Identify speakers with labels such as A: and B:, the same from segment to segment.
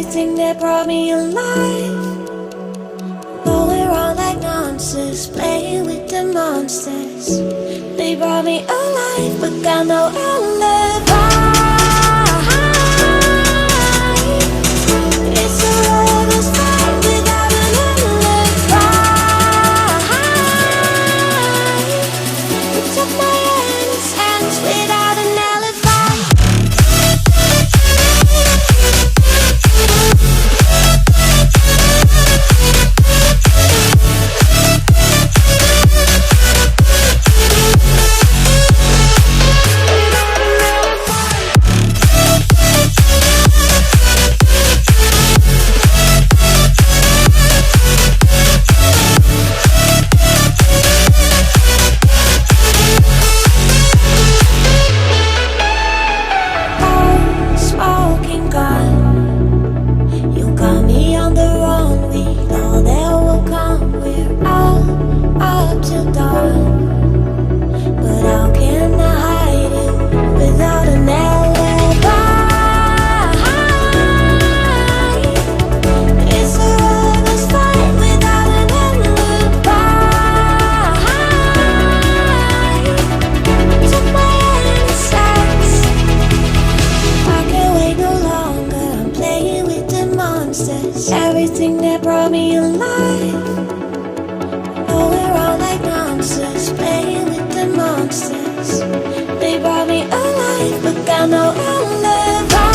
A: everything that brought me alive. Going around like monsters, playing with the monsters. They brought me alive, but got no alibi. It's a lover's fight without an alibi. You took my hands without an alibi. Everything that brought me alive. Going around like monsters, playing with the monsters. They brought me alive, but got no alibi.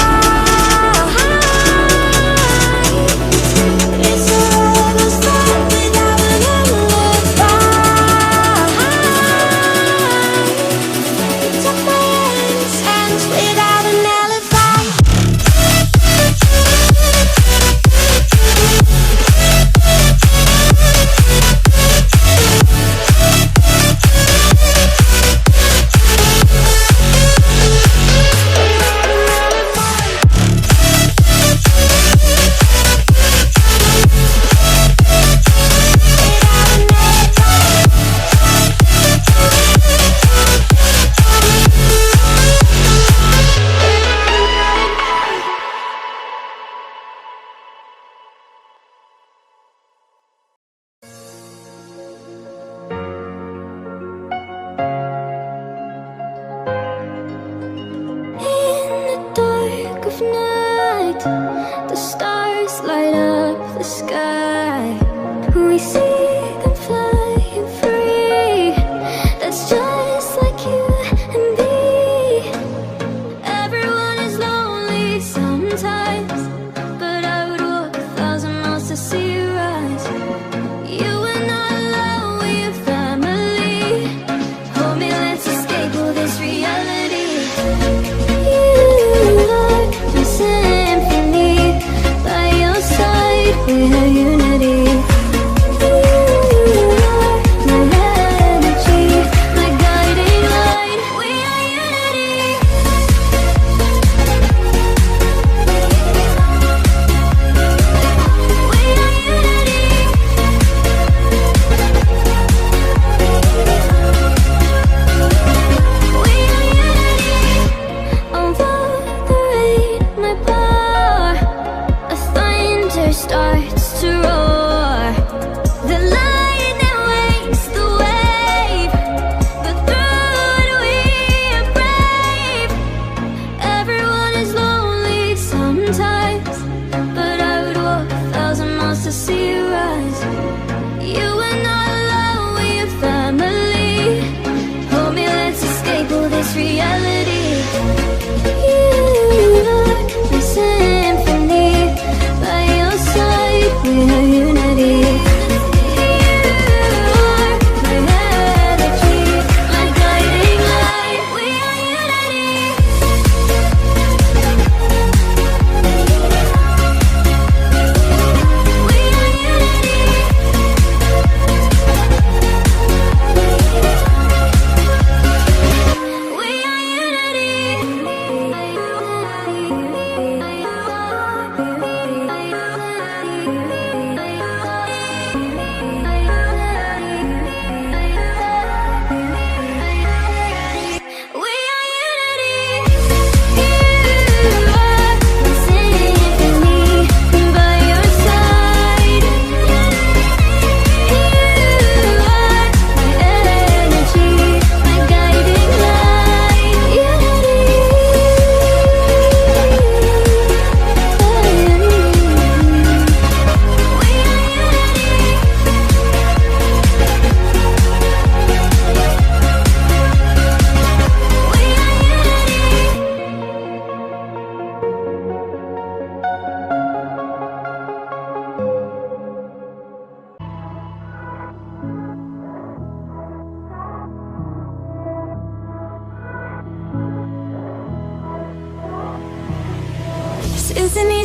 A: It's a lover's fight without an alibi. You took my hands without an alibi. Of night, the stars light up the sky. We see them flying free. That's just like you and me. Everyone is lonely sometimes, but I would walk 1,000 miles to see you rise. You are not alone, we're family. Hold me, let's escape all this reality. Symphony by your side, we're unity.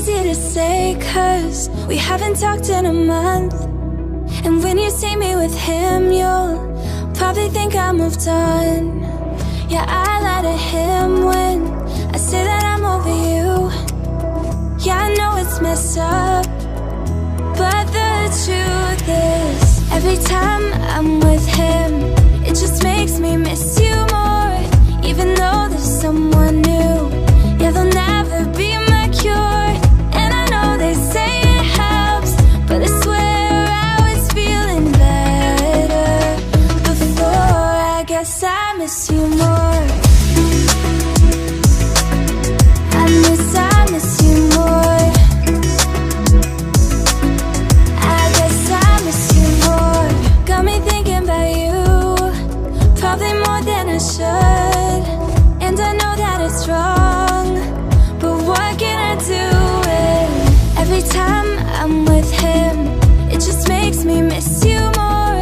A: easy to say, 'cause we haven't talked in a month. And when you see me with him, you'll probably think I moved on. Yeah, I lie to him when I say that I'm over you. Yeah, I know it's messed up, but the truth is, every time I'm with him, it just makes me miss you more. Even though there's someone new, yeah, they'll never be my cure. And I know they say it helps, but I swear I was feeling better before. I guess I miss you more. I miss you more. I guess I miss you more. Got me thinking about you, probably more than I should. And I know that it's wrong, but what can I do when every time I'm with him, it just makes me miss you more.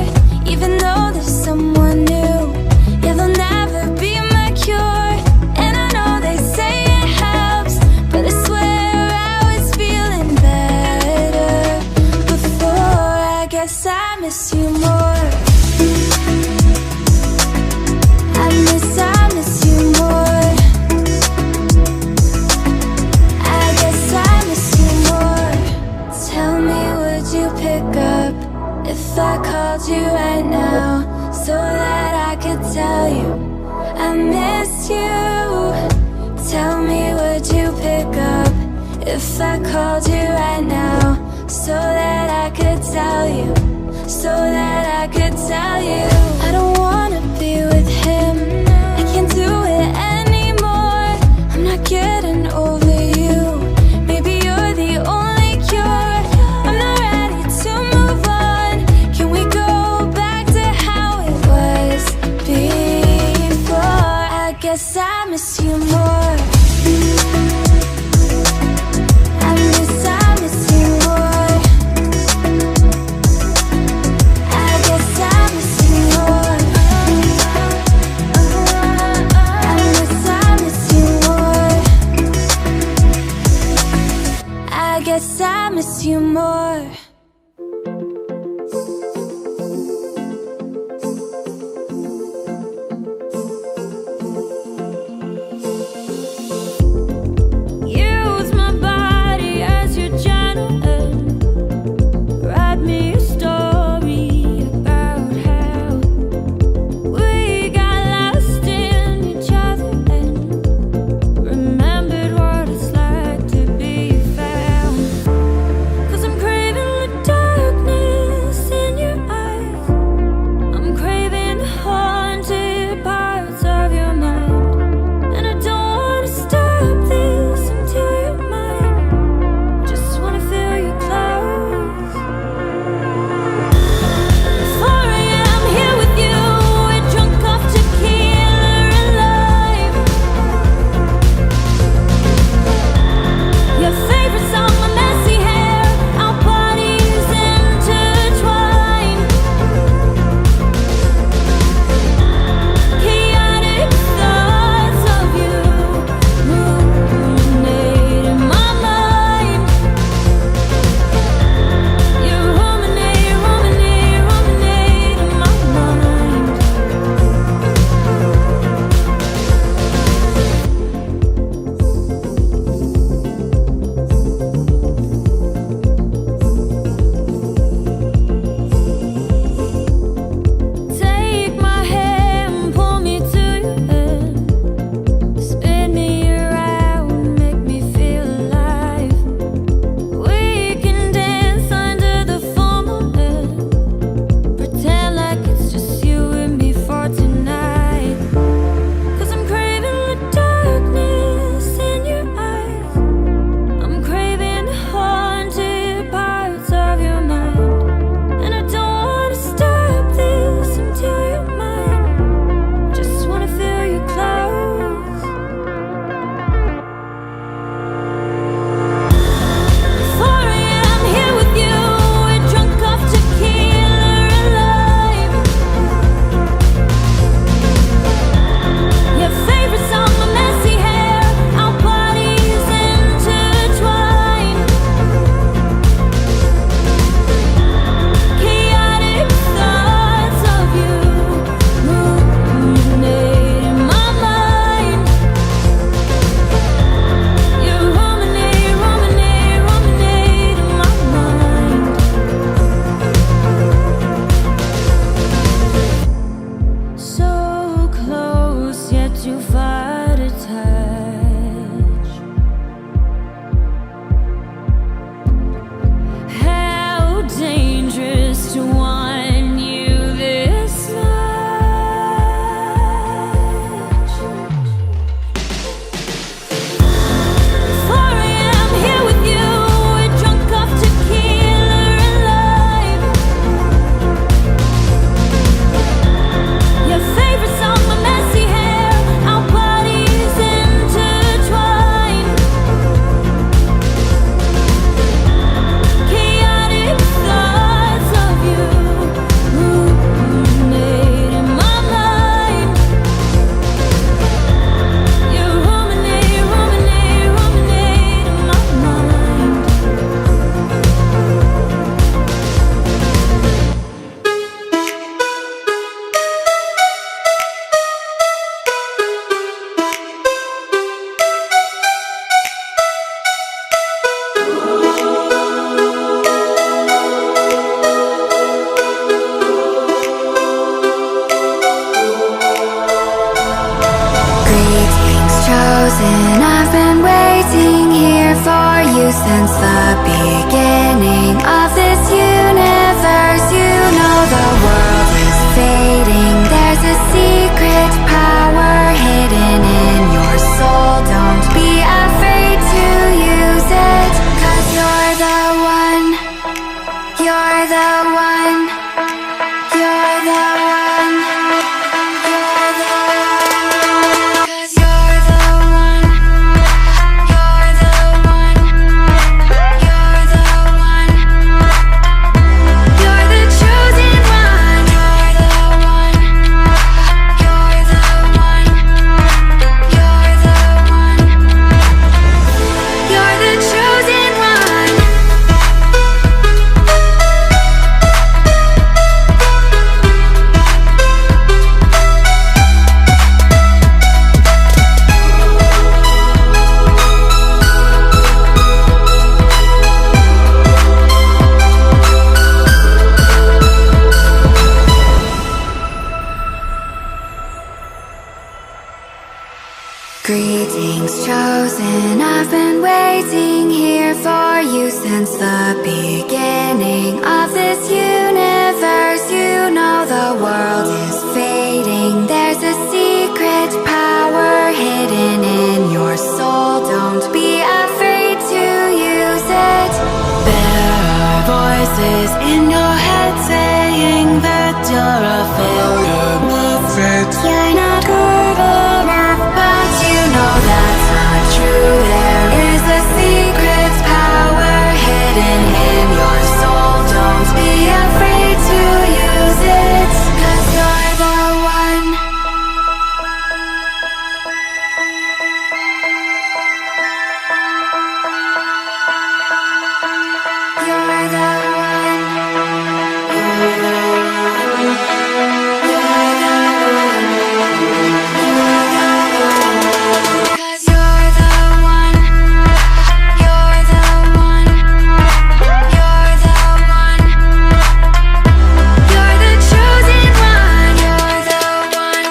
A: Even though there's someone new, yeah, they'll never be my cure. And I know they say it helps, but I swear I was feeling better before. I guess I miss you more. I miss you more. I guess I miss you more. Tell me, would you pick up if I called you right now, so that I could tell you I miss you? Tell me, would you pick up if I called you right now, so that I could tell you, so that I could tell you? I don't wanna be with him, I can't do it anymore. I'm not getting over you, maybe you're the only cure. I'm not ready to move on. Can we go back to how it was before? I guess I miss you more. I miss you more. I guess I miss you more. I miss you more. I guess I miss you more. Use my body as your channel and write me a story about how we got lost in each other and remembered what it's like to be found. 'Cause I'm craving the you're the one. You're the one. You're the one. 'Cause you're the one. You're the one. You're the one. You're the chosen one. You're the one. You're the one. You're the one. You're the chosen one. Greetings, chosen. I've been waiting here for you since the beginning of this universe. You know the world is fading. There's a secret power hidden in your soul. Don't be afraid to use it. There are voices in your head saying that you're a failure. You're not good enough, but you know that's not true. There is a secret power hidden in your soul. Don't be afraid to use it, 'cause you're the one. You're the one. You're the one. You're the one. You're the one. 'Cause you're the one. You're the one. You're the one. You're the chosen one. You're the one.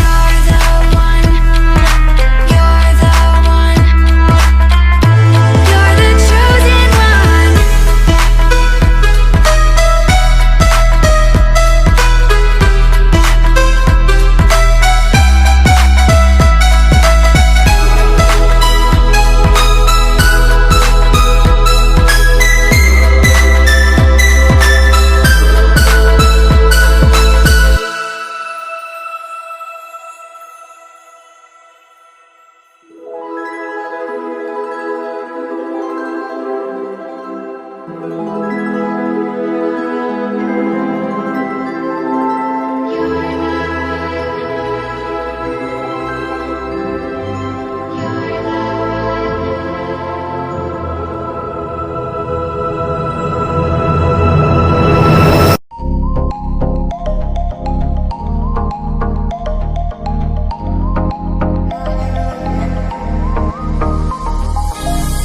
A: You're the one. You're the one. You're the chosen one.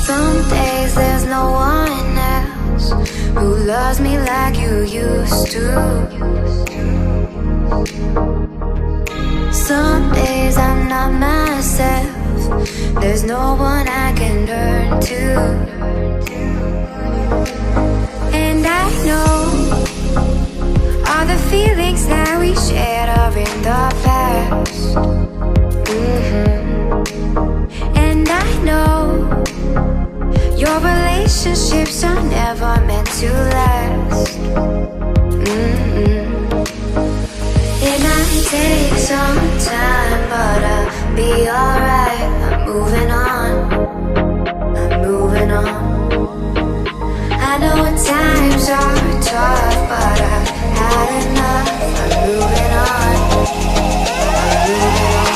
A: Some days there's no one else who loves me like you used to. Some days I'm not myself. There's no one I can turn to. And I know all the feelings that we shared are in the past. And I know your relationships are never meant to last. It might take some time, but I'll be alright. I'm moving on. I'm moving on. I know times are tough, but I've had enough. I'm moving on. I'm moving on.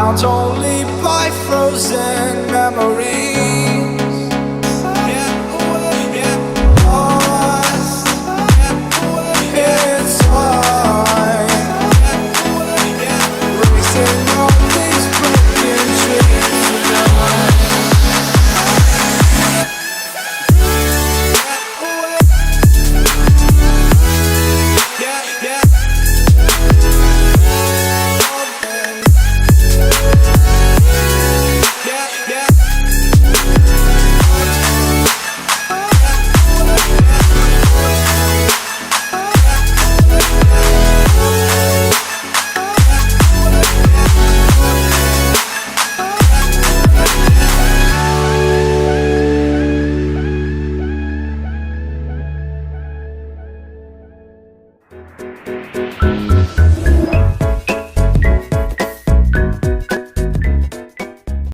B: bound only by frozen memories.